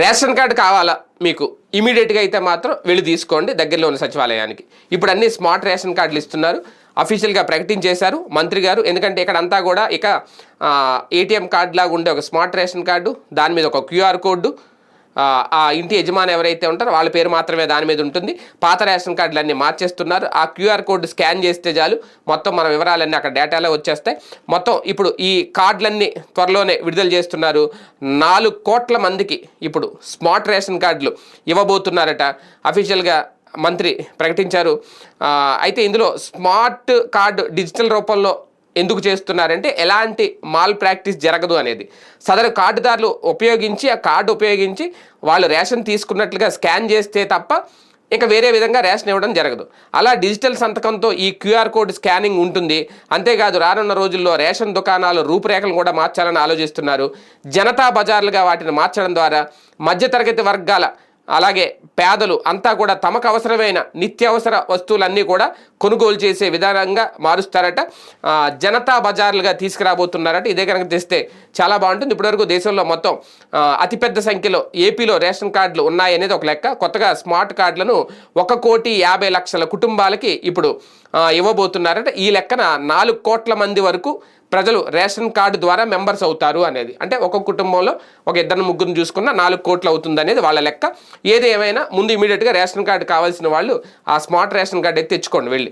Ration card కావాలా మీకు ఇమీడియట్గా అయితే మాత్రం వెళ్ళి తీసుకోండి దగ్గరలో ఉన్న సచివాలయానికి. ఇప్పుడు అన్ని స్మార్ట్ రేషన్ కార్డులు ఇస్తున్నారు, అఫీషియల్గా ప్రకటించేశారు మంత్రి గారు. ఎందుకంటే ఇక్కడ అంతా కూడా ఇక ఏటీఎం కార్డు లాగా ఉండే ఒక స్మార్ట్ రేషన్ కార్డు, దాని మీద ఒక క్యూఆర్ కోడ్, ఆ ఇంటి యజమాని ఎవరైతే ఉంటారో వాళ్ళ పేరు మాత్రమే దాని మీద ఉంటుంది. పాత రేషన్ కార్డులు అన్నీ మార్చేస్తున్నారు. ఆ క్యూఆర్ కోడ్ స్కాన్ చేస్తే చాలు మొత్తం మన వివరాలన్నీ అక్కడ డేటాలో వచ్చేస్తాయి. మొత్తం ఇప్పుడు ఈ కార్డులన్నీ త్వరలోనే విడుదల చేస్తున్నారు. 4 కోట్ల మందికి ఇప్పుడు స్మార్ట్ రేషన్ కార్డులు ఇవ్వబోతున్నారట, అఫీషియల్గా మంత్రి ప్రకటించారు. అయితే ఇందులో స్మార్ట్ కార్డు డిజిటల్ రూపంలో ఎందుకు చేస్తున్నారంటే ఎలాంటి మాల్ ప్రాక్టీస్ జరగదు అనేది. సదరు కార్డుదారులు ఉపయోగించి ఆ కార్డు ఉపయోగించి వాళ్ళు రేషన్ తీసుకున్నట్లుగా స్కాన్ చేస్తే తప్ప ఇంకా వేరే విధంగా రేషన్ ఇవ్వడం జరగదు. అలా డిజిటల్ సంతకంతో ఈ క్యూఆర్ కోడ్ స్కానింగ్ ఉంటుంది. అంతేకాదు రానున్న రోజుల్లో రేషన్ దుకాణాలు రూపురేఖలు కూడా మార్చాలని ఆలోచిస్తున్నారు. జనతా బజార్లుగా వాటిని మార్చడం ద్వారా మధ్యతరగతి వర్గాల అలాగే పేదలు అంతా కూడా తమకు అవసరమైన నిత్యావసర వస్తువులన్నీ కూడా కొనుగోలు చేసే విధానంగా మారుస్తారట, జనతా బజార్లుగా తీసుకురాబోతున్నారట. ఇదే కనుక తెస్తే చాలా బాగుంటుంది. ఇప్పటివరకు దేశంలో మొత్తం అతిపెద్ద సంఖ్యలో ఏపీలో రేషన్ కార్డులు ఉన్నాయనేది ఒక లెక్క. కొత్తగా స్మార్ట్ కార్డులను 1,50,00,000 కుటుంబాలకి ఇప్పుడు ఇవ్వబోతున్నారట. ఈ లెక్కన 4 కోట్ల మంది వరకు ప్రజలు రేషన్ కార్డు ద్వారా మెంబర్స్ అవుతారు అనేది. అంటే ఒక్కొక్క కుటుంబంలో ఒక 2-3 చూసుకున్న 4 కోట్లు అవుతుంది అనేది వాళ్ళ లెక్క. ఏది ఏమైనా ముందు ఇమీడియట్గా రేషన్ కార్డు కావాల్సిన వాళ్ళు ఆ స్మార్ట్ రేషన్ కార్డు అయితే తెచ్చుకోండి వెళ్ళి.